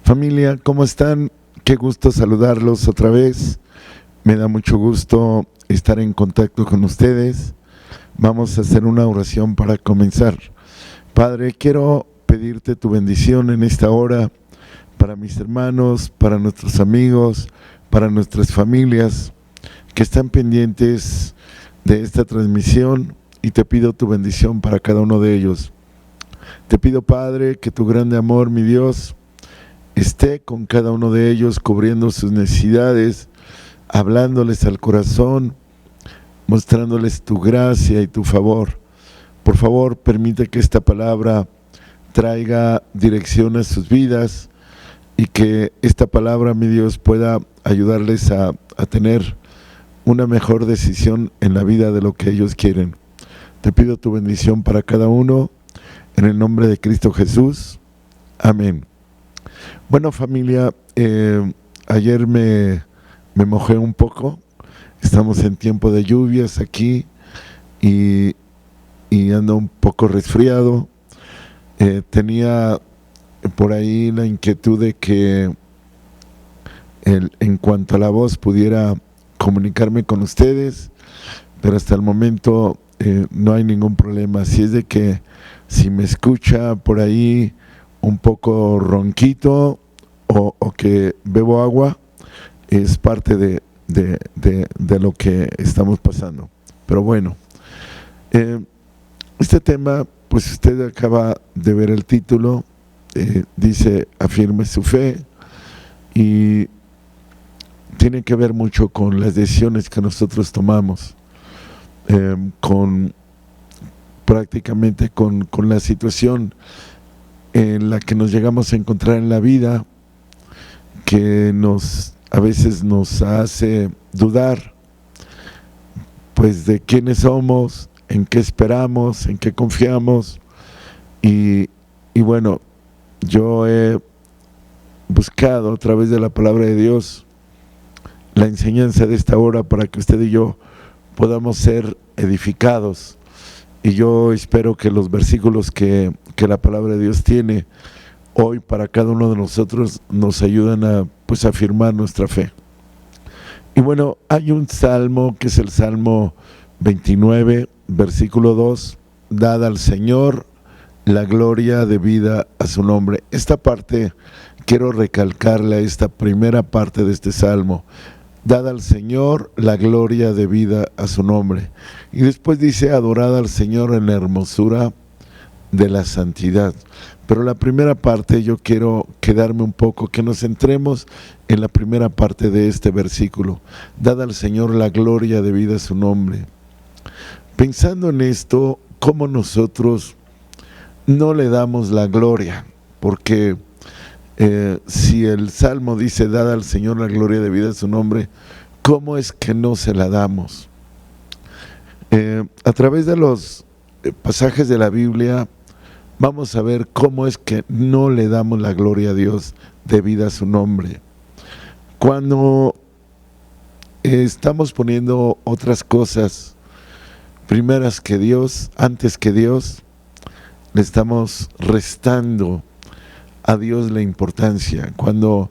Familia, ¿cómo están? Qué gusto saludarlos otra vez. Me da mucho gusto estar en contacto con ustedes. Vamos a hacer una oración para comenzar. Padre, quiero pedirte tu bendición en esta hora para mis hermanos, para nuestros amigos, para nuestras familias que están pendientes de esta transmisión, y te pido tu bendición para cada uno de ellos. Te pido, Padre, que tu grande amor, mi Dios, esté con cada uno de ellos, cubriendo sus necesidades, hablándoles al corazón, mostrándoles tu gracia y tu favor. Por favor, permite que esta palabra traiga dirección a sus vidas y que esta palabra, mi Dios, pueda ayudarles a tener una mejor decisión en la vida de lo que ellos quieren. Te pido tu bendición para cada uno, en el nombre de Cristo Jesús. Amén. Bueno, familia, ayer me mojé un poco. Estamos en tiempo de lluvias aquí y ando un poco resfriado. Tenía por ahí la inquietud de que en cuanto a la voz pudiera comunicarme con ustedes, pero hasta el momento no hay ningún problema. Así es de que si me escucha por ahí un poco ronquito o que bebo agua, es parte de lo que estamos pasando. Pero bueno, este tema, pues usted acaba de ver el título, dice afirme su fe, y tiene que ver mucho con las decisiones que nosotros tomamos, prácticamente con la situación en la que nos llegamos a encontrar en la vida, que a veces nos hace dudar pues de quiénes somos, en qué esperamos, en qué confiamos. Y bueno, yo he buscado a través de la palabra de Dios la enseñanza de esta hora para que usted y yo podamos ser edificados. Y yo espero que los versículos que la palabra de Dios tiene hoy para cada uno de nosotros nos ayuden a afirmar nuestra fe. Y bueno, hay un salmo que es el Salmo 29, versículo 2, dad al Señor la gloria debida a su nombre. Esta parte quiero recalcarle a esta primera parte de este salmo: dad al Señor la gloria debida a su nombre. Y después dice: adorad al Señor en la hermosura de la santidad. Pero la primera parte yo quiero quedarme un poco, que nos centremos en la primera parte de este versículo: dad al Señor la gloria debida a su nombre. Pensando en esto, ¿cómo nosotros no le damos la gloria? Porque si el Salmo dice dad al Señor la gloria debida a su nombre, ¿cómo es que no se la damos? A través de los pasajes de la Biblia vamos a ver cómo es que no le damos la gloria a Dios debida a su nombre. Cuando estamos poniendo otras cosas primeras que Dios, antes que Dios, le estamos restando a Dios la importancia. Cuando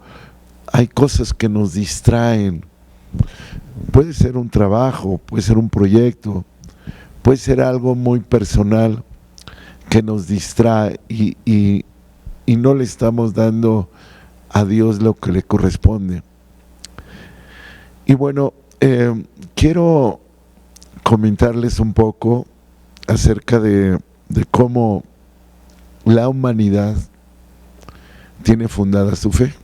hay cosas que nos distraen, puede ser un trabajo, puede ser un proyecto, puede ser algo muy personal que nos distrae y no le estamos dando a Dios lo que le corresponde. Y bueno, quiero comentarles un poco acerca de cómo la humanidad tiene fundada su fe,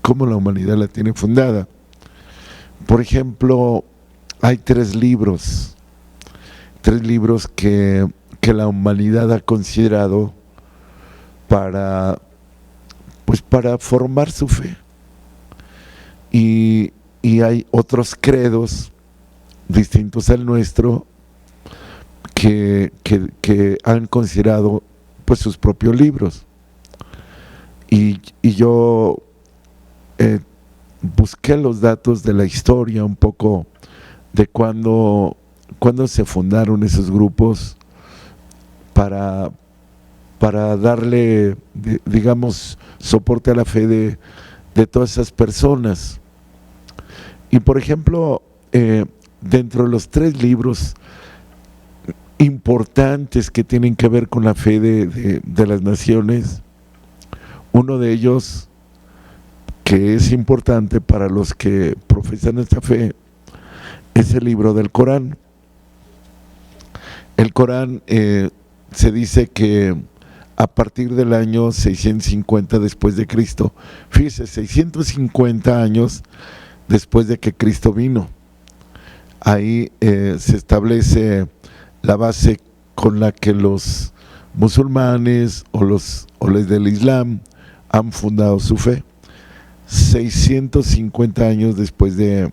cómo la humanidad la tiene fundada. Por ejemplo, hay tres libros que la humanidad ha considerado para formar su fe. Y hay otros credos distintos al nuestro que han considerado sus propios libros. Y yo busqué los datos de la historia un poco de cuándo se fundaron esos grupos para para darle, digamos, soporte a la fe de todas esas personas. Y por ejemplo, dentro de los 3 libros importantes que tienen que ver con la fe de las naciones, uno de ellos, que es importante para los que profesan esta fe, es el libro del Corán. El Corán se dice que a partir del año 650 después de Cristo, fíjese, 650 años después de que Cristo vino, ahí se establece la base con la que los musulmanes o los del Islam han fundado su fe. 650 años después de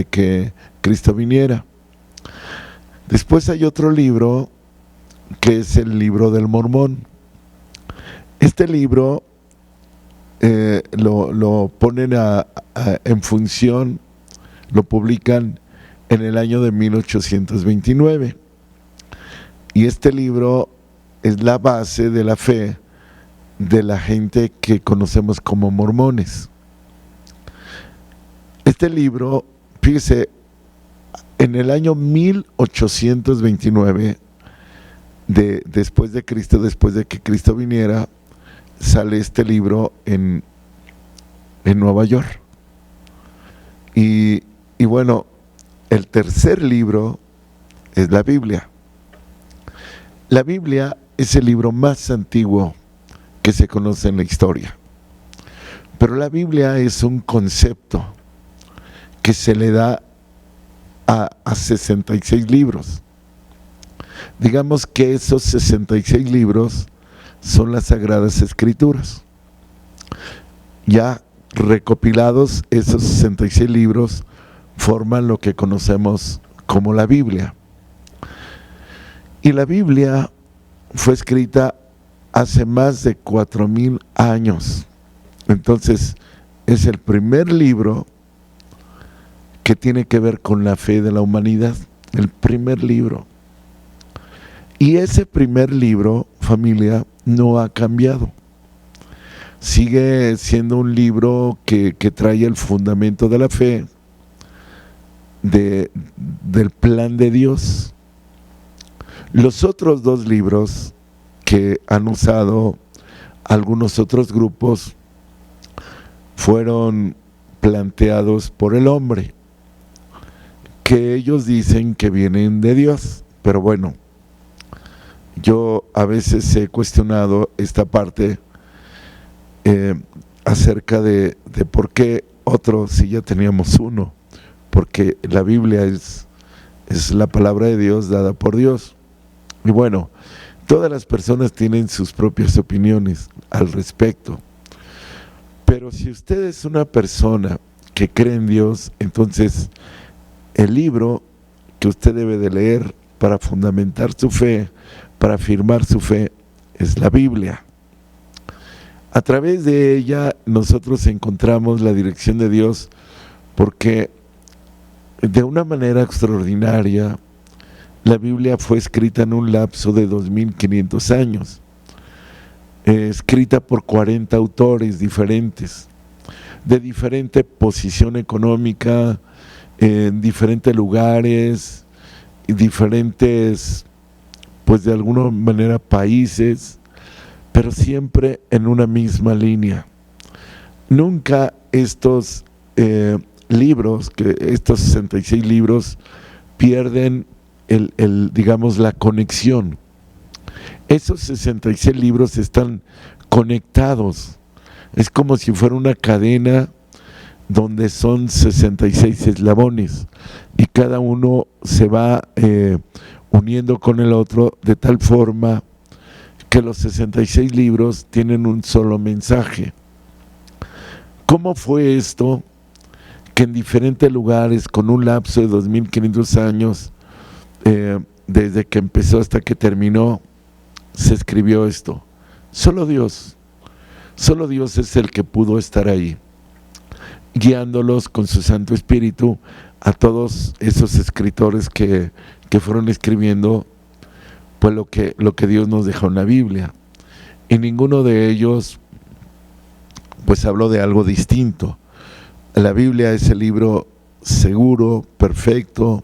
que Cristo viniera. Después hay otro libro que es el libro del Mormón. Este libro lo ponen en función, lo publican en el año de 1829. Y este libro es la base de la fe de la gente que conocemos como mormones. Este libro, fíjese, en el año 1829, después de Cristo, después de que Cristo viniera, sale este libro en Nueva York. Y bueno, el tercer libro es la Biblia. La Biblia es el libro más antiguo que se conoce en la historia. Pero la Biblia es un concepto que se le da a 66 libros. Digamos que esos 66 libros son las Sagradas Escrituras. Ya recopilados, esos 66 libros forman lo que conocemos como la Biblia. Y la Biblia fue escrita hace más de 4,000 años. Entonces, es el primer libro que tiene que ver con la fe de la humanidad. El primer libro. Y ese primer libro, familia, no ha cambiado. Sigue siendo un libro que trae el fundamento de la fe, del plan de Dios. Los otros 2 libros que han usado algunos otros grupos fueron planteados por el hombre, que ellos dicen que vienen de Dios. Pero bueno, yo a veces he cuestionado esta parte acerca de por qué otro si ya teníamos uno, porque la Biblia es la palabra de Dios dada por Dios. Y bueno, todas las personas tienen sus propias opiniones al respecto, pero si usted es una persona que cree en Dios, entonces el libro que usted debe de leer para fundamentar su fe, para afirmar su fe, es la Biblia. A través de ella nosotros encontramos la dirección de Dios, porque de una manera extraordinaria la Biblia fue escrita en un lapso de 2,500 años, escrita por 40 autores diferentes, de diferente posición económica, en diferentes lugares, diferentes, pues de alguna manera países, pero siempre en una misma línea. Nunca estos libros, estos 66 libros, pierden digamos, la conexión. Esos 66 libros están conectados. Es como si fuera una cadena donde son 66 eslabones y cada uno se va uniendo con el otro de tal forma que los 66 libros tienen un solo mensaje. ¿Cómo fue esto? Que en diferentes lugares, con un lapso de 2,500 años, desde que empezó hasta que terminó, se escribió esto. Solo Dios es el que pudo estar ahí, guiándolos con su Santo Espíritu a todos esos escritores que fueron escribiendo pues lo que Dios nos dejó en la Biblia. y ninguno de ellos pues habló de algo distinto. La Biblia es el libro seguro, perfecto,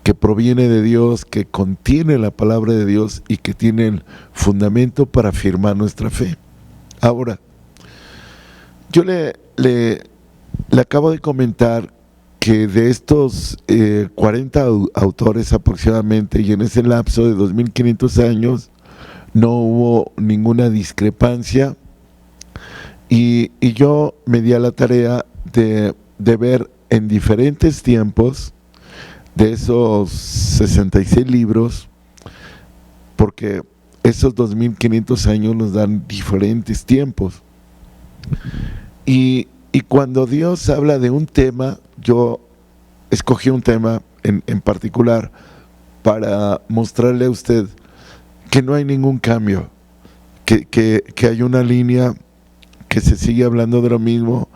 que proviene de Dios, que contiene la palabra de Dios y que tiene el fundamento para afirmar nuestra fe. Ahora, yo le acabo de comentar que de estos 40 autores aproximadamente, y en ese lapso de 2500 años, no hubo ninguna discrepancia, y yo me di a la tarea de ver en diferentes tiempos de esos 66 libros, porque esos 2500 años nos dan diferentes tiempos. Y cuando Dios habla de un tema, yo escogí un tema en particular para mostrarle a usted que no hay ningún cambio, que hay una línea que se sigue hablando de lo mismo,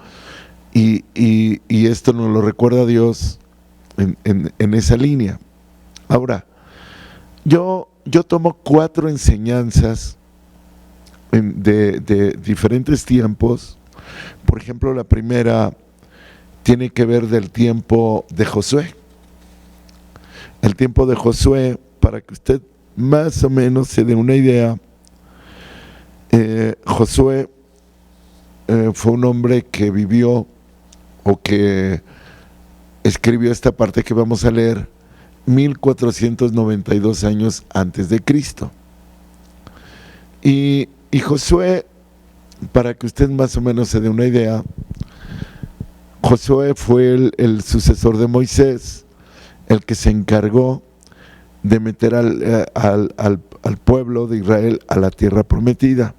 y esto nos lo recuerda Dios en esa línea. Ahora, yo tomo 4 enseñanzas de diferentes tiempos. Por ejemplo, la primera tiene que ver del tiempo de Josué. El tiempo de Josué, para que usted más o menos se dé una idea, Josué fue un hombre que vivió o que escribió esta parte que vamos a leer 1492 años antes de Cristo. Y Josué, para que usted más o menos se dé una idea, Josué fue el sucesor de Moisés, el que se encargó de meter al pueblo de Israel a la tierra prometida.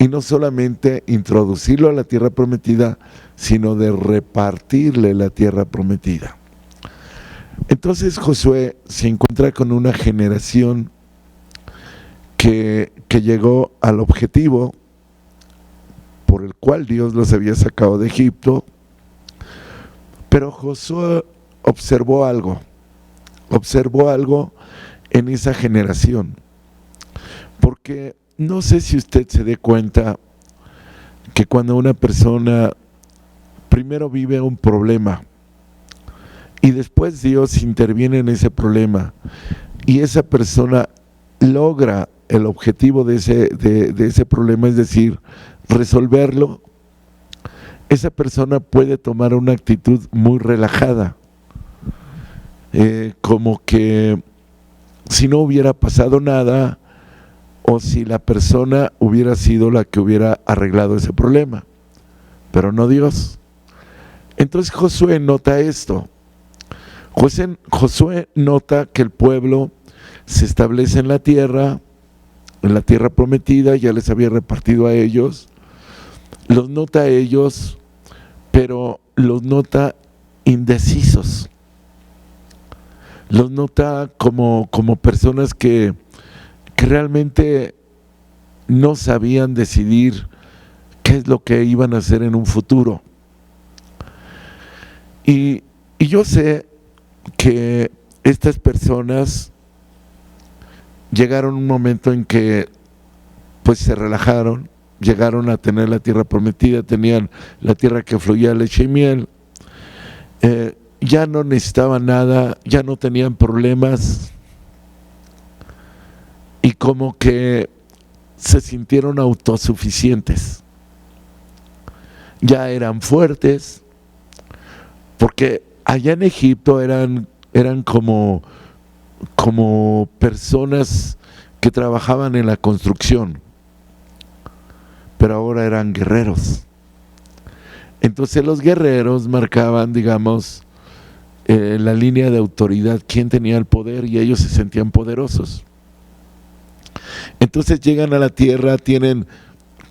Y no solamente introducirlo a la tierra prometida, sino de repartirle la tierra prometida. Entonces Josué se encuentra con una generación que llegó al objetivo por el cual Dios los había sacado de Egipto, pero Josué observó algo en esa generación, porque no sé si usted se dé cuenta que cuando una persona primero vive un problema y después Dios interviene en ese problema y esa persona logra el objetivo de ese problema, es decir, resolverlo, esa persona puede tomar una actitud muy relajada, como que si no hubiera pasado nada, o si la persona hubiera sido la que hubiera arreglado ese problema, pero no Dios. Entonces Josué nota esto. Josué nota que el pueblo se establece en la tierra prometida, ya les había repartido a ellos, los nota a ellos, pero los nota indecisos, los nota como personas que realmente no sabían decidir qué es lo que iban a hacer en un futuro. Y yo sé que estas personas llegaron a un momento en que pues se relajaron, llegaron a tener la tierra prometida, tenían la tierra que fluía leche y miel, ya no necesitaban nada, ya no tenían problemas, y como que se sintieron autosuficientes, ya eran fuertes, porque allá en Egipto eran como personas que trabajaban en la construcción, pero ahora eran guerreros. Entonces los guerreros marcaban, digamos, la línea de autoridad, quién tenía el poder, y ellos se sentían poderosos. Entonces llegan a la tierra, tienen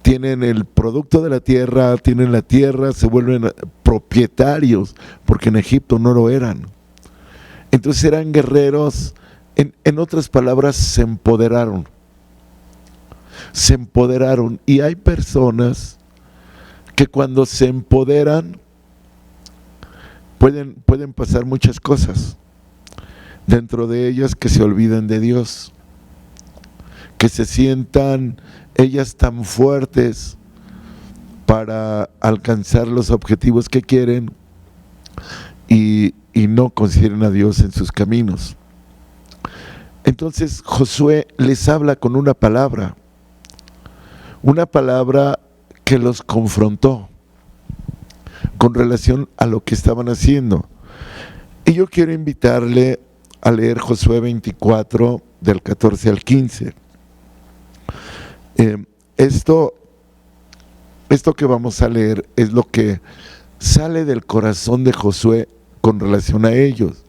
el producto de la tierra, tienen la tierra, se vuelven propietarios, porque en Egipto no lo eran. Entonces eran guerreros, en otras palabras, se empoderaron, y hay personas que cuando se empoderan pueden pasar muchas cosas, dentro de ellas que se olviden de Dios, que se sientan ellas tan fuertes para alcanzar los objetivos que quieren y no consideren a Dios en sus caminos. Entonces Josué les habla con una palabra que los confrontó con relación a lo que estaban haciendo. Y yo quiero invitarle a leer Josué 24, del 14 al 15. Esto que vamos a leer es lo que sale del corazón de Josué con relación a ellos.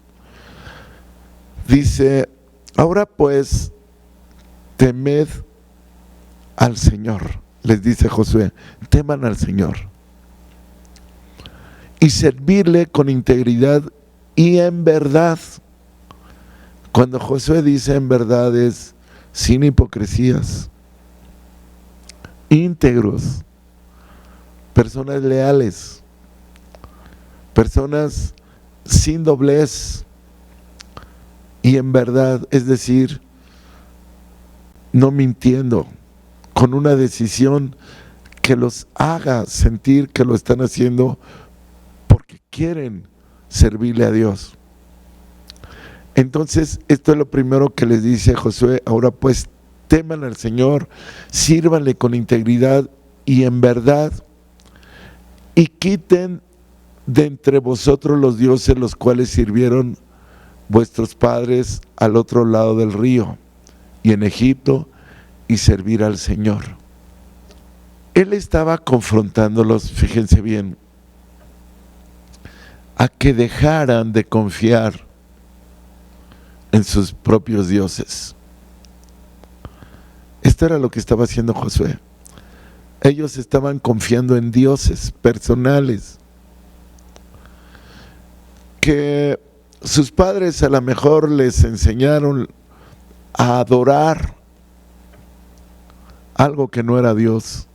Dice: ahora pues, temed al Señor, les dice Josué, teman al Señor y servirle con integridad y en verdad. Cuando Josué dice en verdad es sin hipocresías, íntegros, personas leales, personas sin doblez y en verdad, es decir, no mintiendo, con una decisión que los haga sentir que lo están haciendo porque quieren servirle a Dios. Entonces, esto es lo primero que les dice Josué: ahora pues, teman al Señor, sírvanle con integridad y en verdad, y quiten de entre vosotros los dioses los cuales sirvieron vuestros padres al otro lado del río y en Egipto, y servir al Señor. Él estaba confrontándolos, fíjense bien, a que dejaran de confiar en sus propios dioses. Esto era lo que estaba haciendo Josué. Ellos estaban confiando en dioses personales que sus padres a lo mejor les enseñaron a adorar algo que no era Dios.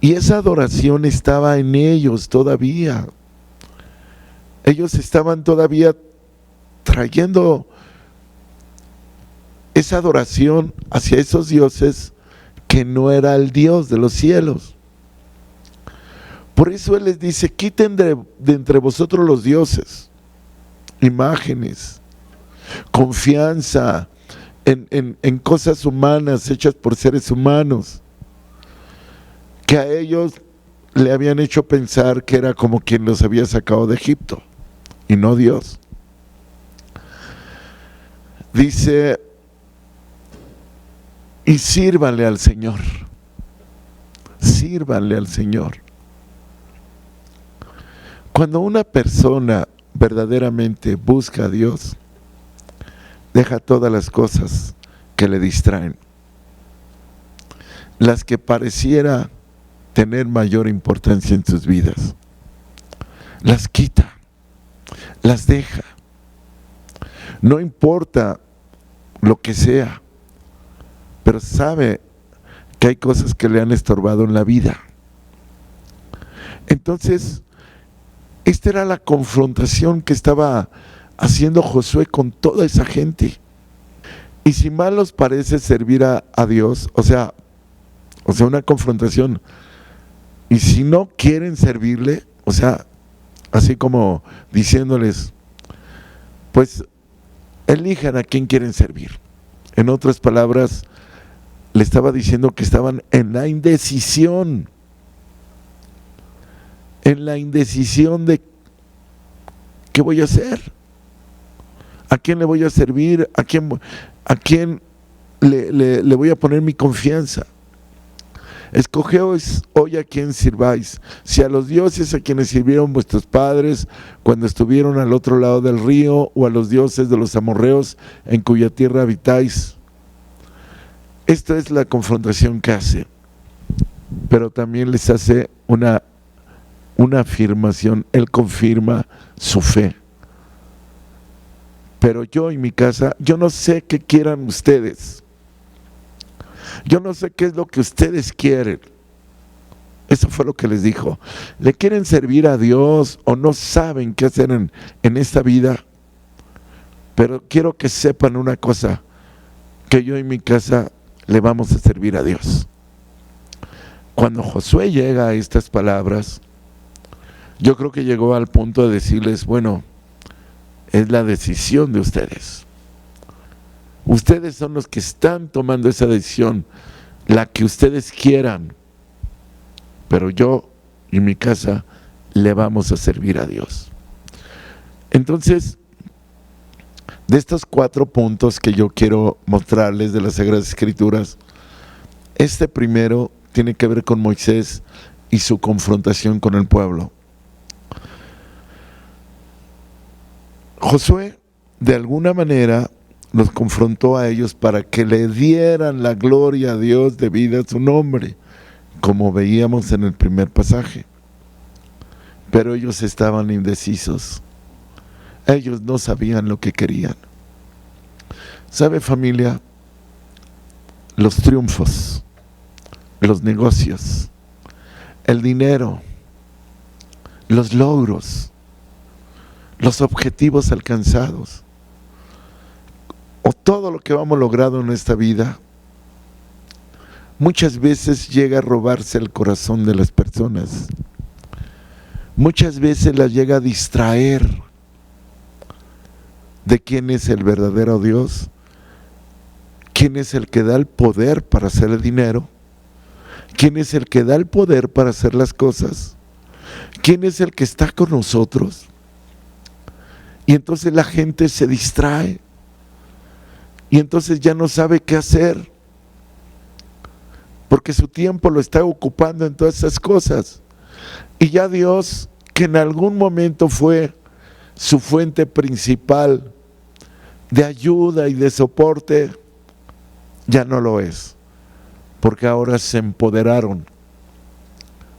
Y esa adoración estaba en ellos todavía. Ellos estaban todavía trayendo esa adoración hacia esos dioses que no era el Dios de los cielos. Por eso Él les dice: quiten de entre vosotros los dioses, imágenes, confianza en cosas humanas hechas por seres humanos, que a ellos le habían hecho pensar que era como quien los había sacado de Egipto y no Dios. Dice: y sírvanle al Señor, sírvanle al Señor. Cuando una persona verdaderamente busca a Dios, deja todas las cosas que le distraen, las que pareciera tener mayor importancia en sus vidas, las quita, las deja. No importa lo que sea, pero sabe que hay cosas que le han estorbado en la vida. Entonces, esta era la confrontación que estaba haciendo Josué con toda esa gente. Y si mal os parece servir a Dios, o sea, una confrontación, y si no quieren servirle, o sea, así como diciéndoles, pues elijan a quién quieren servir. En otras palabras, le estaba diciendo que estaban en la indecisión de ¿qué voy a hacer? ¿A quién le voy a servir? ¿A quién le voy a poner mi confianza? Escogeos hoy a quién sirváis, si a los dioses a quienes sirvieron vuestros padres cuando estuvieron al otro lado del río, o a los dioses de los amorreos en cuya tierra habitáis. Esta es la confrontación que hace, pero también les hace una afirmación. Él confirma su fe. Pero yo y mi casa, yo no sé qué quieran ustedes. Yo no sé qué es lo que ustedes quieren. Eso fue lo que les dijo. ¿Le quieren servir a Dios o no saben qué hacer en esta vida? Pero quiero que sepan una cosa, que yo y mi casa le vamos a servir a Dios. Cuando Josué llega a estas palabras, yo creo que llegó al punto de decirles, bueno, es la decisión de ustedes. Ustedes son los que están tomando esa decisión, la que ustedes quieran. Pero yo y mi casa le vamos a servir a Dios. Entonces, de estos 4 puntos que yo quiero mostrarles de las Sagradas Escrituras, este primero tiene que ver con Moisés y su confrontación con el pueblo. Josué, de alguna manera, los confrontó a ellos para que le dieran la gloria a Dios debida a su nombre, como veíamos en el primer pasaje. Pero ellos estaban indecisos. Ellos no sabían lo que querían. ¿Sabe, familia? Los triunfos, los negocios, el dinero, los logros, los objetivos alcanzados, o todo lo que hemos logrado en esta vida, muchas veces llega a robarse el corazón de las personas. Muchas veces las llega a distraer de quién es el verdadero Dios, quién es el que da el poder para hacer el dinero, quién es el que da el poder para hacer las cosas, quién es el que está con nosotros. Y entonces la gente se distrae y entonces ya no sabe qué hacer, porque su tiempo lo está ocupando en todas esas cosas. Y ya Dios, que en algún momento fue su fuente principal de ayuda y de soporte, ya no lo es, porque ahora se empoderaron,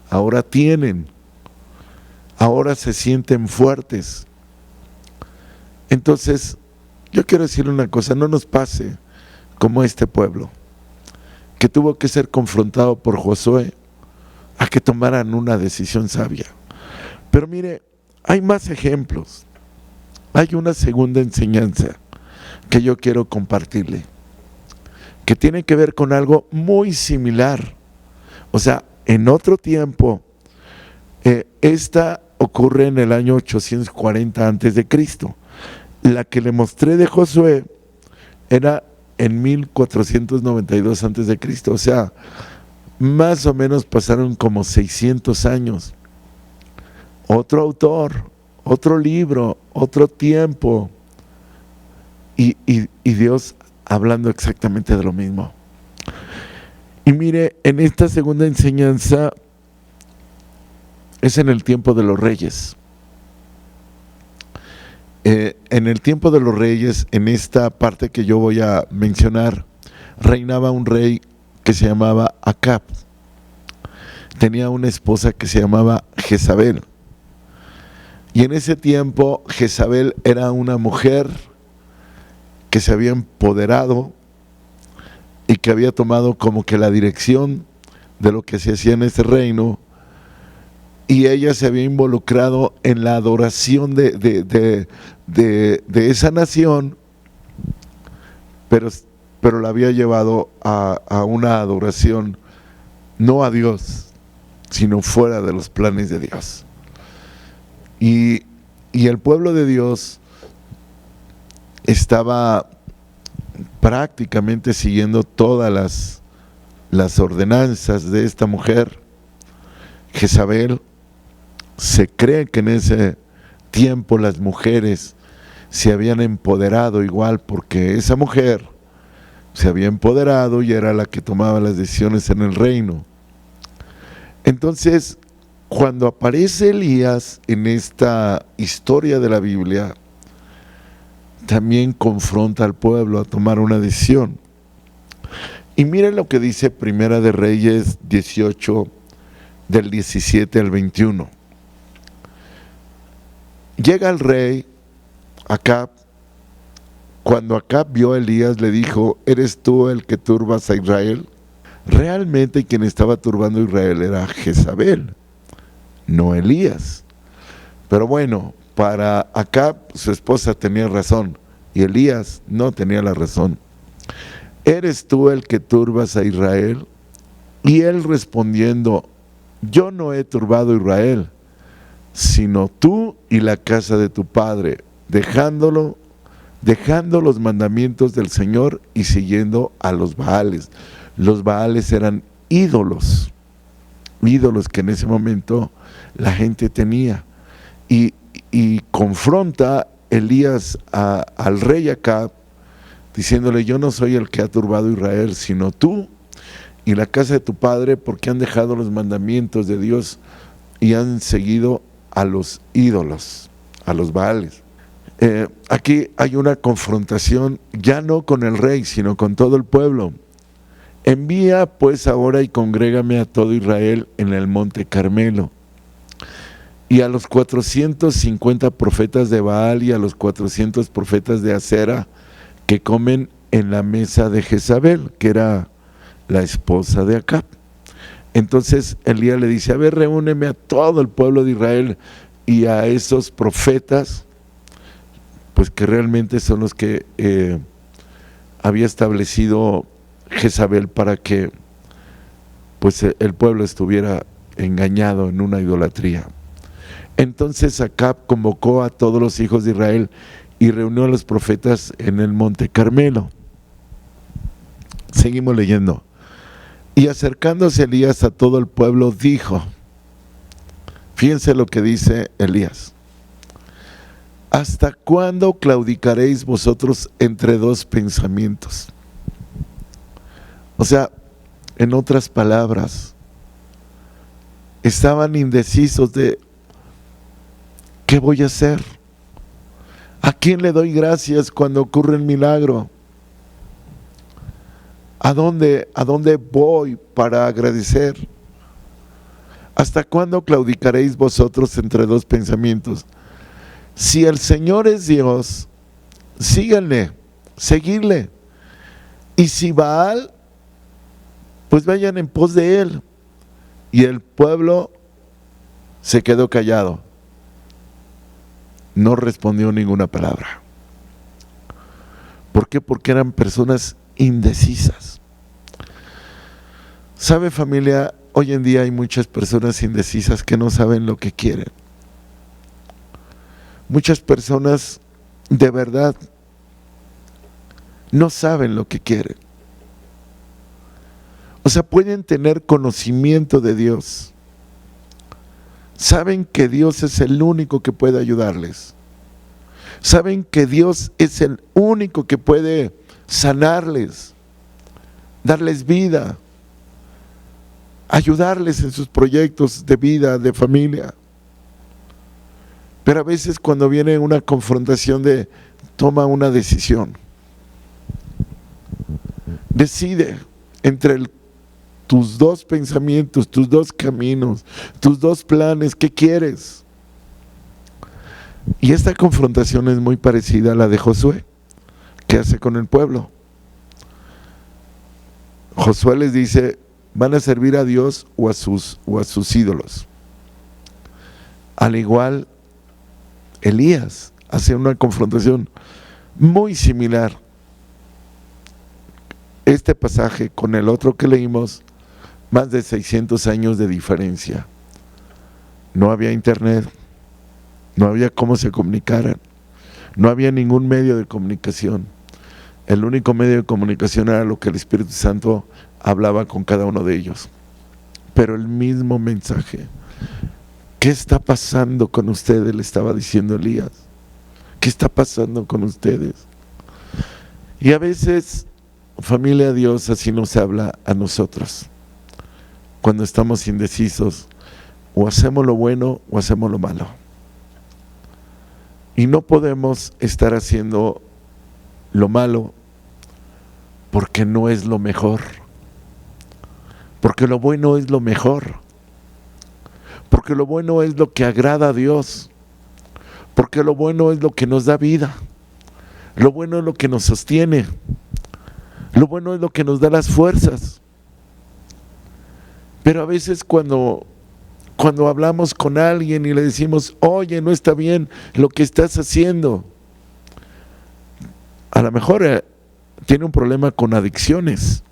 ahora tienen, ahora se sienten fuertes. Entonces, yo quiero decirle una cosa, no nos pase como este pueblo, que tuvo que ser confrontado por Josué a que tomaran una decisión sabia. Pero mire, hay más ejemplos. Hay una segunda enseñanza que yo quiero compartirle, que tiene que ver con algo muy similar. O sea, en otro tiempo, esta ocurre en el año 840 a.C. La que le mostré de Josué era en 1492 a.C. O sea, más o menos pasaron como 600 años. Otro autor, otro libro, otro tiempo. Y Dios hablando exactamente de lo mismo. Y mire, en esta segunda enseñanza es en el tiempo de los reyes. En el tiempo de los reyes, en esta parte que yo voy a mencionar, reinaba un rey que se llamaba Acab. Tenía una esposa que se llamaba Jezabel. Y en ese tiempo Jezabel era una mujer que se había empoderado y que había tomado como que la dirección de lo que se hacía en ese reino, y ella se había involucrado en la adoración de esa nación, pero la había llevado a una adoración no a Dios, sino fuera de los planes de Dios. Y el pueblo de Dios estaba prácticamente siguiendo todas las ordenanzas de esta mujer, Jezabel. Se cree que en ese tiempo las mujeres se habían empoderado igual, porque esa mujer se había empoderado y era la que tomaba las decisiones en el reino. Entonces, cuando aparece Elías en esta historia de la Biblia, también confronta al pueblo a tomar una decisión. Y miren lo que dice Primera de Reyes 18, del 17 al 21. Llega el rey Acab. Cuando Acab vio a Elías, le dijo: ¿eres tú el que turbas a Israel? Realmente quien estaba turbando a Israel era Jezabel, no Elías. Pero bueno, para Acab su esposa tenía razón y Elías no tenía la razón. ¿eres tú el que turbas a Israel? Y él respondiendo, yo no he turbado a Israel, sino tú y la casa de tu padre, dejando los mandamientos del Señor y siguiendo a los Baales. Los Baales eran ídolos que en ese momento la gente tenía. Y confronta Elías al rey Acab, diciéndole, yo no soy el que ha turbado a Israel, sino tú y la casa de tu padre, porque han dejado los mandamientos de Dios y han seguido a los ídolos, a los Baales. Aquí hay una confrontación, ya no con el rey, sino con todo el pueblo. Envía pues ahora y congrégame a todo Israel en el monte Carmelo, y a los 450 profetas de Baal y a los 400 profetas de Acera que comen en la mesa de Jezabel, que era la esposa de Acab. Entonces Elías le dice, a ver, reúneme a todo el pueblo de Israel y a esos profetas, pues que realmente son los que había establecido Jezabel para que pues el pueblo estuviera engañado en una idolatría. Entonces Acab convocó a todos los hijos de Israel y reunió a los profetas en el monte Carmelo. Seguimos leyendo. Y acercándose Elías a todo el pueblo dijo, fíjense lo que dice Elías, ¿hasta cuándo claudicaréis vosotros entre dos pensamientos? O sea, en otras palabras, estaban indecisos de ¿qué voy a hacer? ¿A quién le doy gracias cuando ocurre el milagro? ¿A dónde voy para agradecer? ¿Hasta cuándo claudicaréis vosotros entre dos pensamientos? Si el Señor es Dios, síganle, seguidle. Y si Baal, pues vayan en pos de él. Y el pueblo se quedó callado. No respondió ninguna palabra. ¿Por qué? Porque eran personas indecisas. ¿Sabe, familia? Hoy en día hay muchas personas indecisas que no saben lo que quieren. Muchas personas de verdad no saben lo que quieren. O sea, pueden tener conocimiento de Dios. Saben que Dios es el único que puede ayudarles. Saben que Dios es el único que puede sanarles, darles vida, ayudarles en sus proyectos de vida, de familia. Pero a veces cuando viene una confrontación toma una decisión. Decide entre tus dos pensamientos, tus dos caminos, tus dos planes, ¿qué quieres? Y esta confrontación es muy parecida a la de Josué, que hace con el pueblo. Josué les dice, van a servir a Dios o a sus ídolos. Al igual, Elías hace una confrontación muy similar. Este pasaje con el otro que leímos, más de 600 años de diferencia. No había internet, no había cómo se comunicaran, no había ningún medio de comunicación. El único medio de comunicación era lo que el Espíritu Santo hablaba con cada uno de ellos. Pero el mismo mensaje. ¿Qué está pasando con ustedes?, le estaba diciendo Elías. ¿Qué está pasando con ustedes? Y a veces, familia, Dios así nos habla a nosotros. Cuando estamos indecisos, o hacemos lo bueno o hacemos lo malo. Y no podemos estar haciendo lo malo porque no es lo mejor. Porque lo bueno es lo mejor. Porque lo bueno es lo que agrada a Dios. Porque lo bueno es lo que nos da vida. Lo bueno es lo que nos sostiene. Lo bueno es lo que nos da las fuerzas. Pero a veces cuando hablamos con alguien y le decimos, oye, no está bien lo que estás haciendo, a lo mejor tiene un problema con adicciones.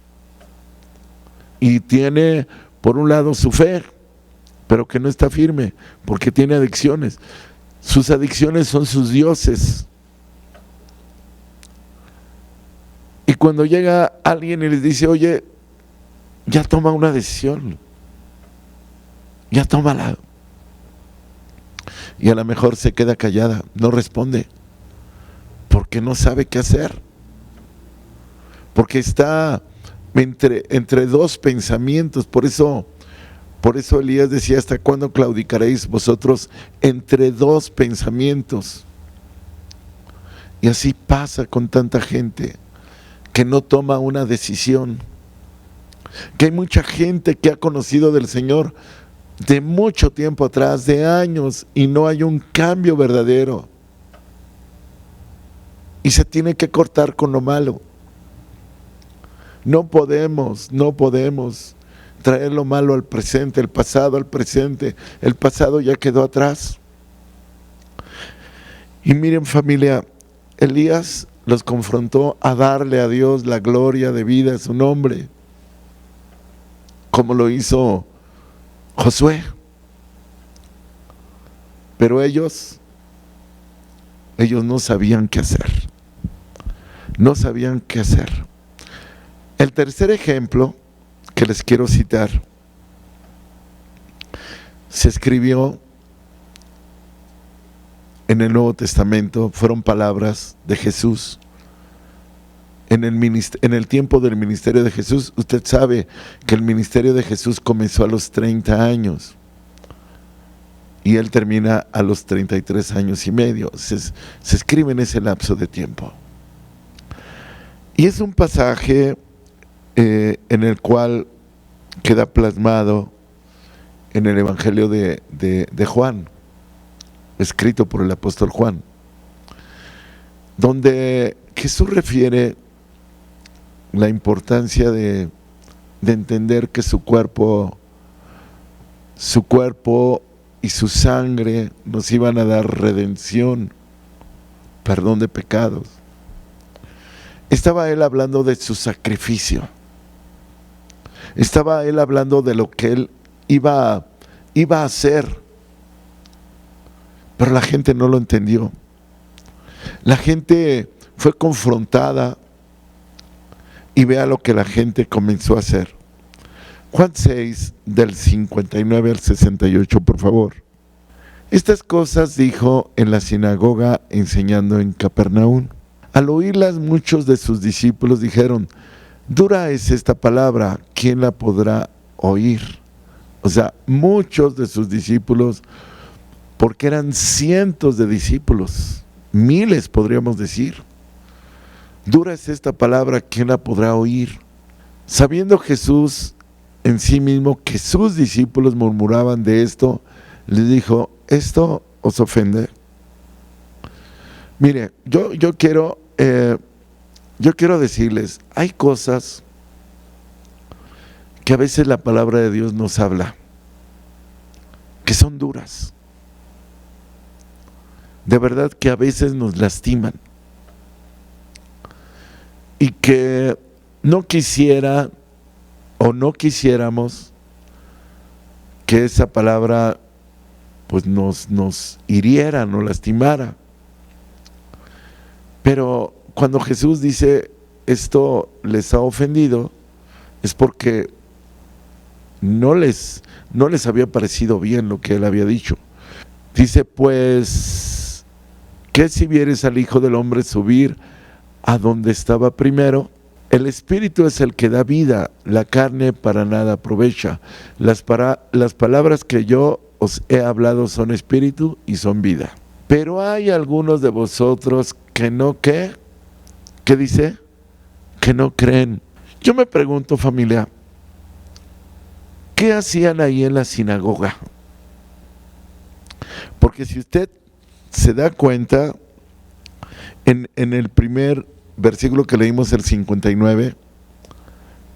Y tiene, por un lado, su fe, pero que no está firme, porque tiene adicciones. Sus adicciones son sus dioses. Y cuando llega alguien y les dice, oye, ya toma una decisión, ya tómala. Y a lo mejor se queda callada, no responde, porque no sabe qué hacer. Porque está entre dos pensamientos. Por eso Elías decía, ¿hasta cuándo claudicaréis vosotros entre dos pensamientos? Y así pasa con tanta gente que no toma una decisión. Que hay mucha gente que ha conocido del Señor de mucho tiempo atrás, de años, y no hay un cambio verdadero. Y se tiene que cortar con lo malo. No podemos traer lo malo al presente, el pasado al presente. El pasado ya quedó atrás. Y miren, familia, Elías los confrontó a darle a Dios la gloria de vida a su nombre, como lo hizo Josué. Pero ellos no sabían qué hacer. No sabían qué hacer. El tercer ejemplo que les quiero citar se escribió en el Nuevo Testamento, fueron palabras de Jesús. En el tiempo del ministerio de Jesús, usted sabe que el ministerio de Jesús comenzó a los 30 años y él termina a los 33 años y medio. Se escribe en ese lapso de tiempo. Y es un pasaje en el cual queda plasmado en el Evangelio de Juan, escrito por el apóstol Juan, donde Jesús refiere la importancia de entender que su cuerpo y su sangre nos iban a dar redención, perdón de pecados. Estaba él hablando de su sacrificio. Estaba él hablando de lo que él iba a hacer. Pero la gente no lo entendió. La gente fue confrontada y vea lo que la gente comenzó a hacer. Juan 6, del 59 al 68, por favor. Estas cosas dijo en la sinagoga enseñando en Capernaum. Al oírlas, muchos de sus discípulos dijeron, dura es esta palabra, ¿quién la podrá oír? O sea, muchos de sus discípulos, porque eran cientos de discípulos, miles podríamos decir. Dura es esta palabra, ¿quién la podrá oír? Sabiendo Jesús en sí mismo que sus discípulos murmuraban de esto, les dijo, ¿esto os ofende? Mire, yo quiero decirles, hay cosas que a veces la palabra de Dios nos habla, que son duras. De verdad que a veces nos lastiman. Y que no quisiera o no quisiéramos que esa palabra pues nos hiriera, nos lastimara. Pero cuando Jesús dice esto les ha ofendido, es porque no les había parecido bien lo que él había dicho. Dice, pues, ¿qué si vieres al Hijo del Hombre subir a donde estaba primero? El Espíritu es el que da vida, la carne para nada aprovecha. Las palabras que yo os he hablado son espíritu y son vida. Pero hay algunos de vosotros que no, ¿qué dice? Que no creen. Yo me pregunto, familia, ¿qué hacían ahí en la sinagoga? Porque si usted se da cuenta, en el primer versículo que leímos, el 59,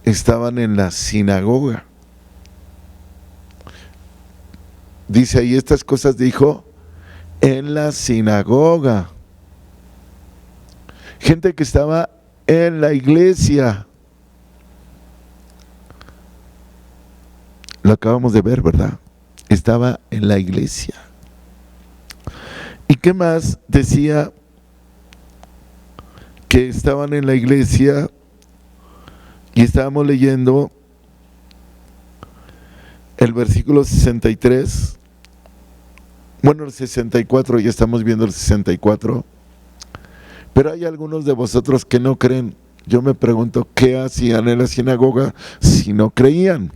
estaban en la sinagoga. Dice ahí, estas cosas dijo en la sinagoga. Gente que estaba en la iglesia. Lo acabamos de ver, ¿verdad? Estaba en la iglesia. ¿Y qué más? Decía que estaban en la iglesia y estábamos leyendo el versículo 63. Bueno, el 64, ya estamos viendo el 64. Pero hay algunos de vosotros que no creen. Yo me pregunto, ¿qué hacían en la sinagoga si no creían?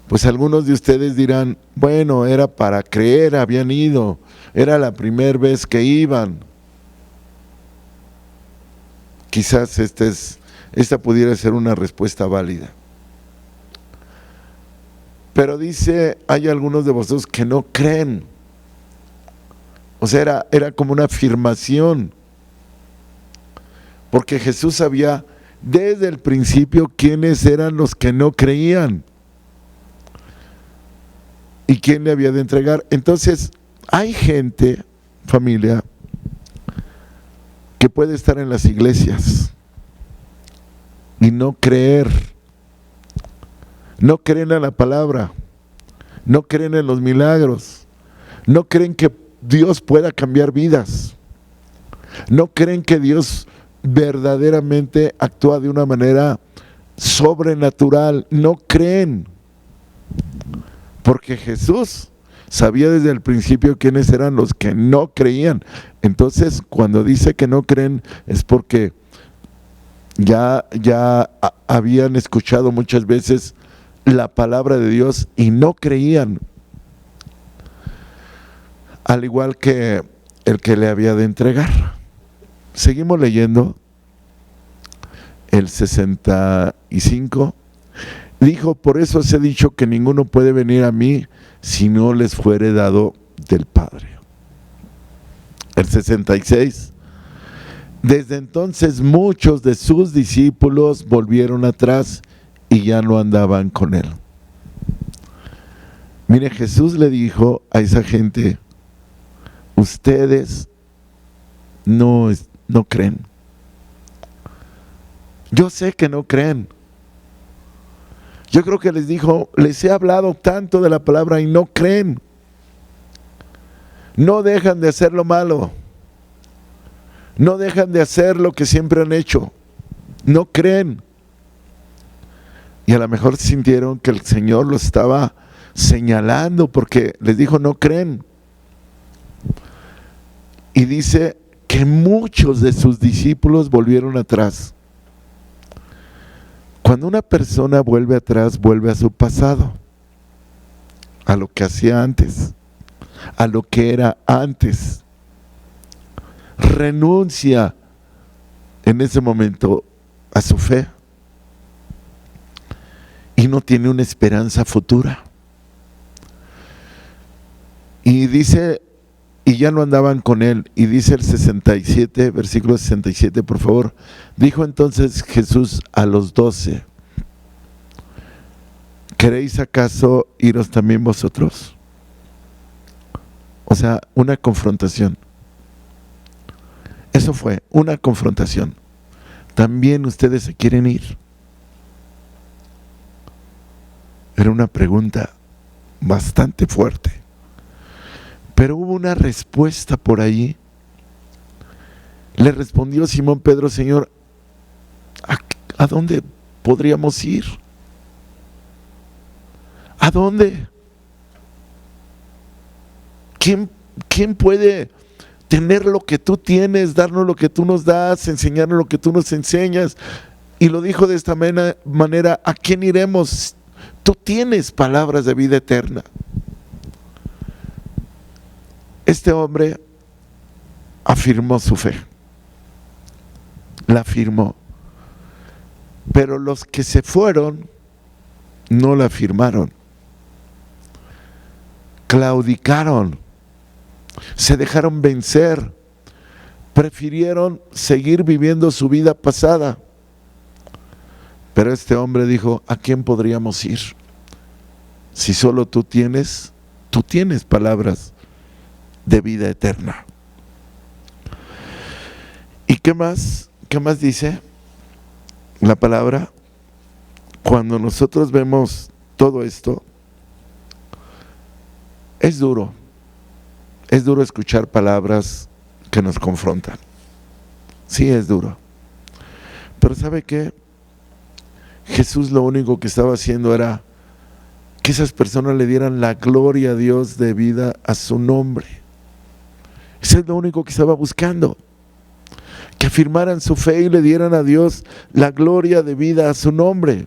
Pues algunos de ustedes dirán, bueno, era para creer, habían ido, era la primera vez que iban. Quizás esta pudiera ser una respuesta válida. Pero dice, hay algunos de vosotros que no creen. O sea, era como una afirmación. Porque Jesús sabía desde el principio quiénes eran los que no creían y quién le había de entregar. Entonces, hay gente, familia, que puede estar en las iglesias y no creer. No creen en la palabra, no creen en los milagros, no creen que Dios pueda cambiar vidas, no creen que Dios verdaderamente actúa de una manera sobrenatural, no creen, porque Jesús sabía desde el principio quiénes eran los que no creían. Entonces, cuando dice que no creen es porque ya habían escuchado muchas veces la palabra de Dios y no creían, al igual que el que le había de entregar. Seguimos leyendo el 65. Dijo, por eso os he dicho que ninguno puede venir a mí si no les fuere dado del Padre. El 66. Desde entonces muchos de sus discípulos volvieron atrás y ya no andaban con él. Mire, Jesús le dijo a esa gente, ustedes no creen. Yo sé que no creen. Yo creo que les dijo, les he hablado tanto de la palabra y no creen. No dejan de hacer lo malo. No dejan de hacer lo que siempre han hecho. No creen. Y a lo mejor sintieron que el Señor los estaba señalando porque les dijo, no creen. Y dice que muchos de sus discípulos volvieron atrás. Cuando una persona vuelve atrás, vuelve a su pasado, a lo que hacía antes, a lo que era antes. Renuncia en ese momento a su fe y no tiene una esperanza futura. Y dice, y ya no andaban con él, y dice el 67, versículo 67, por favor. Dijo entonces Jesús a los 12, ¿queréis acaso iros también vosotros? O sea, una confrontación. Eso fue, una confrontación. ¿También ustedes se quieren ir? Era una pregunta bastante fuerte. Pero hubo una respuesta por ahí. Le respondió Simón Pedro, Señor, ¿a dónde podríamos ir? ¿A dónde? ¿Quién puede tener lo que tú tienes, darnos lo que tú nos das, enseñarnos lo que tú nos enseñas? Y lo dijo de esta manera, ¿a quién iremos? Tú tienes palabras de vida eterna. Este hombre afirmó su fe, la afirmó, pero los que se fueron no la afirmaron, claudicaron, se dejaron vencer, prefirieron seguir viviendo su vida pasada. Pero este hombre dijo, ¿a quién podríamos ir? Si solo tú tienes palabras de vida eterna. ¿Y qué más? ¿qué más dice la palabra? Cuando nosotros vemos todo esto, es duro escuchar palabras que nos confrontan. Sí, es duro. Pero ¿sabe qué? Jesús lo único que estaba haciendo era que esas personas le dieran la gloria a Dios debida a su nombre. Eso es lo único que estaba buscando. Que afirmaran su fe y le dieran a Dios la gloria debida a su nombre.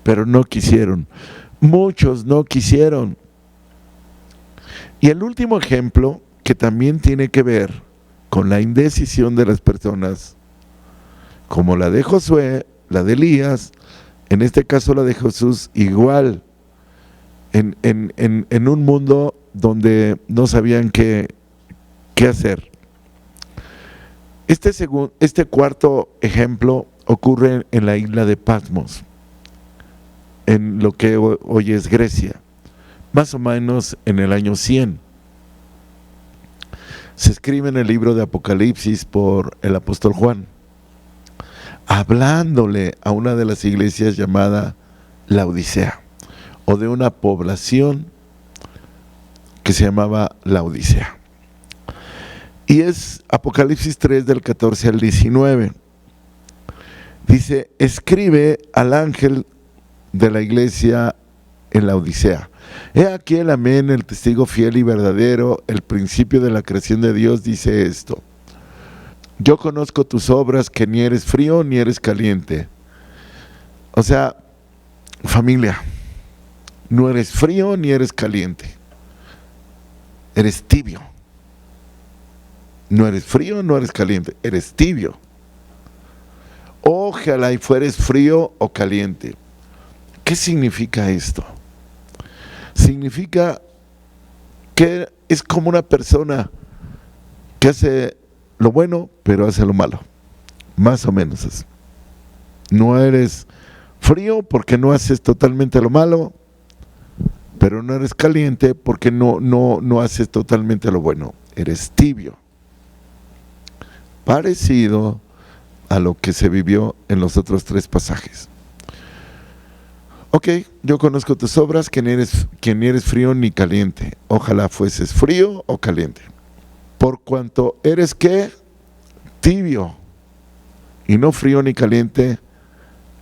Pero no quisieron. Muchos no quisieron. Y el último ejemplo, que también tiene que ver con la indecisión de las personas, como la de Josué, la de Elías, en este caso la de Jesús, igual, en un mundo donde no sabían qué hacer. Este cuarto ejemplo ocurre en la isla de Patmos, en lo que hoy es Grecia, más o menos en el año 100. Se escribe en el libro de Apocalipsis por el apóstol Juan, hablándole a una de las iglesias llamada Laodicea, o de una población que se llamaba Laodicea. Y es Apocalipsis 3 del 14 al 19. Dice: escribe al ángel de la iglesia en Laodicea. He aquí el amén, el testigo fiel y verdadero, el principio de la creación de Dios, dice esto: yo conozco tus obras, que ni eres frío ni eres caliente. O sea, familia, no eres frío ni eres caliente. Eres tibio. No eres frío, no eres caliente, eres tibio. Ojalá y fueres frío o caliente. ¿Qué significa esto? Significa que es como una persona que hace lo bueno, pero hace lo malo. Más o menos así. No eres frío porque no haces totalmente lo malo, pero no eres caliente porque no haces totalmente lo bueno. Eres tibio. Parecido a lo que se vivió en los otros 3 pasajes. Ok, yo conozco tus obras, que ni eres frío ni caliente. Ojalá fueses frío o caliente. Por cuanto eres, ¿qué? Tibio, y no frío ni caliente,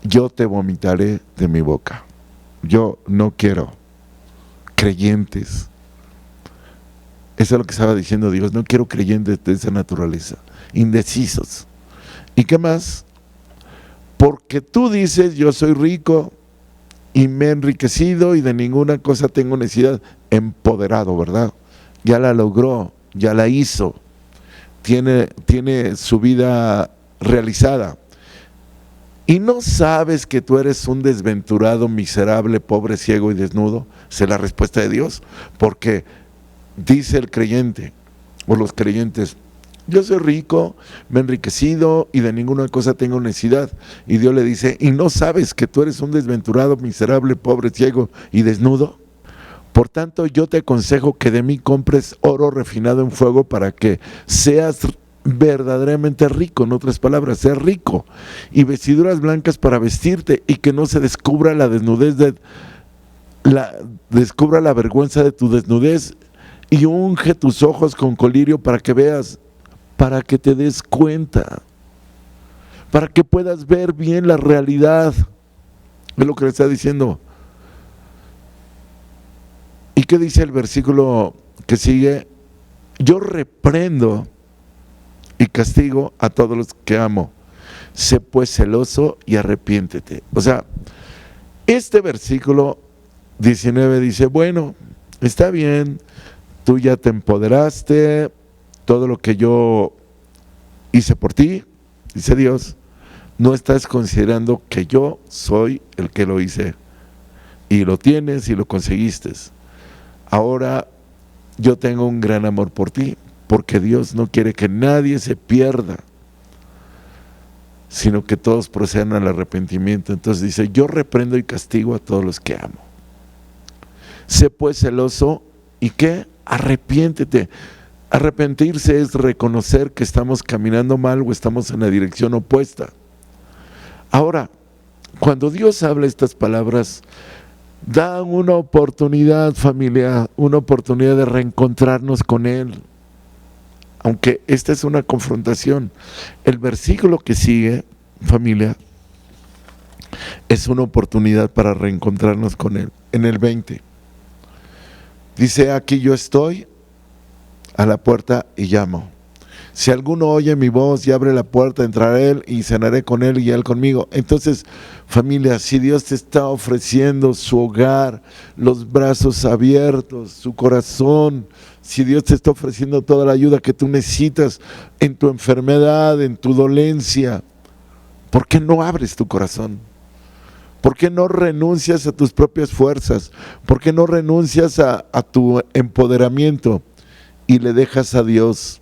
yo te vomitaré de mi boca. Yo no quiero creyentes. Eso es lo que estaba diciendo Dios. No quiero creyentes de esa naturaleza, indecisos. ¿Y qué más? Porque tú dices: yo soy rico y me he enriquecido y de ninguna cosa tengo necesidad. Empoderado, ¿verdad? Ya la logró, ya la hizo, tiene su vida realizada. ¿Y no sabes que tú eres un desventurado, miserable, pobre, ciego y desnudo? Esa es la respuesta de Dios. Porque dice el creyente, o los creyentes: yo soy rico, me he enriquecido y de ninguna cosa tengo necesidad. Y Dios le dice: ¿y no sabes que tú eres un desventurado, miserable, pobre, ciego y desnudo? Por tanto, yo te aconsejo que de mí compres oro refinado en fuego para que seas verdaderamente rico. En otras palabras, ser rico, y vestiduras blancas para vestirte, y que no se descubra la vergüenza de tu desnudez, y unge tus ojos con colirio para que veas, para que te des cuenta, para que puedas ver bien la realidad. Es lo que le está diciendo. ¿Y qué dice el versículo que sigue? Yo reprendo y castigo a todos los que amo. Sé pues celoso y arrepiéntete. O sea, este versículo 19 dice: bueno, está bien, tú ya te empoderaste, todo lo que yo hice por ti, dice Dios, no estás considerando que yo soy el que lo hice, y lo tienes y lo conseguiste. Ahora yo tengo un gran amor por ti, porque Dios no quiere que nadie se pierda, sino que todos procedan al arrepentimiento. Entonces dice: yo reprendo y castigo a todos los que amo. Sé pues celoso, ¿y qué? Arrepiéntete. Arrepentirse es reconocer que estamos caminando mal o estamos en la dirección opuesta. Ahora, cuando Dios habla estas palabras, da una oportunidad, familia, una oportunidad de reencontrarnos con Él. Aunque esta es una confrontación, el versículo que sigue, familia, es una oportunidad para reencontrarnos con Él. En el 20, dice: aquí yo estoy a la puerta y llamo. Si alguno oye mi voz y abre la puerta, entraré Él y cenaré con Él y Él conmigo. Entonces, familia, si Dios te está ofreciendo su hogar, los brazos abiertos, su corazón, si Dios te está ofreciendo toda la ayuda que tú necesitas en tu enfermedad, en tu dolencia, ¿por qué no abres tu corazón? ¿Por qué no renuncias a tus propias fuerzas? ¿Por qué no renuncias a tu empoderamiento y le dejas a Dios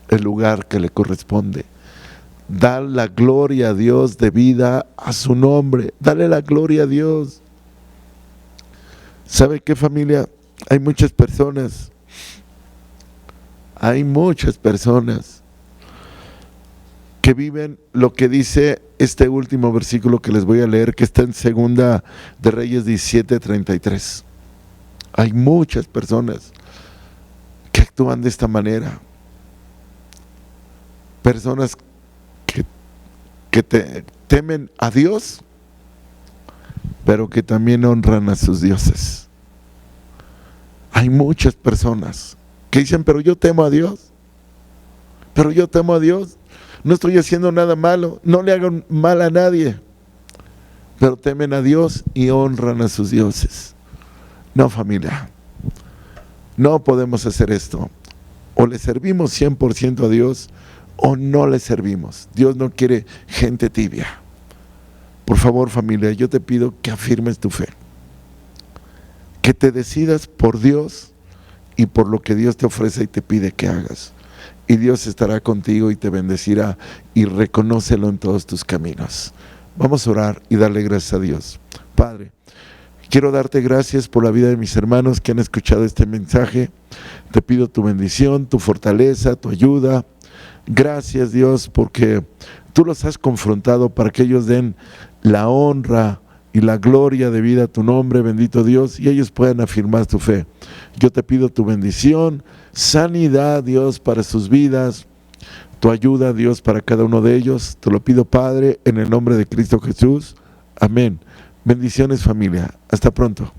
el lugar que le corresponde? Da la gloria a Dios de vida a su nombre. Dale la gloria a Dios. ¿Sabe qué, familia? Hay muchas personas que viven lo que dice este último versículo que les voy a leer, que está en Segunda de Reyes 17:33. Hay muchas personas que actúan de esta manera. Personas que temen a Dios, pero que también honran a sus dioses. Hay muchas personas que dicen: pero yo temo a Dios, no estoy haciendo nada malo, no le hago mal a nadie, pero temen a Dios y honran a sus dioses. No, familia, no podemos hacer esto. O le servimos 100% a Dios o no le servimos. Dios no quiere gente tibia. Por favor, familia, yo te pido que afirmes tu fe, que te decidas por Dios y por lo que Dios te ofrece y te pide que hagas. Y Dios estará contigo y te bendecirá, y reconócelo en todos tus caminos. Vamos a orar y darle gracias a Dios. Padre, quiero darte gracias por la vida de mis hermanos que han escuchado este mensaje. Te pido tu bendición, tu fortaleza, tu ayuda. Gracias, Dios, porque tú los has confrontado para que ellos den la honra y la gloria debida a tu nombre, bendito Dios, y ellos puedan afirmar tu fe. Yo te pido tu bendición, sanidad, Dios, para sus vidas, tu ayuda, Dios, para cada uno de ellos. Te lo pido, Padre, en el nombre de Cristo Jesús. Amén. Bendiciones, familia. Hasta pronto.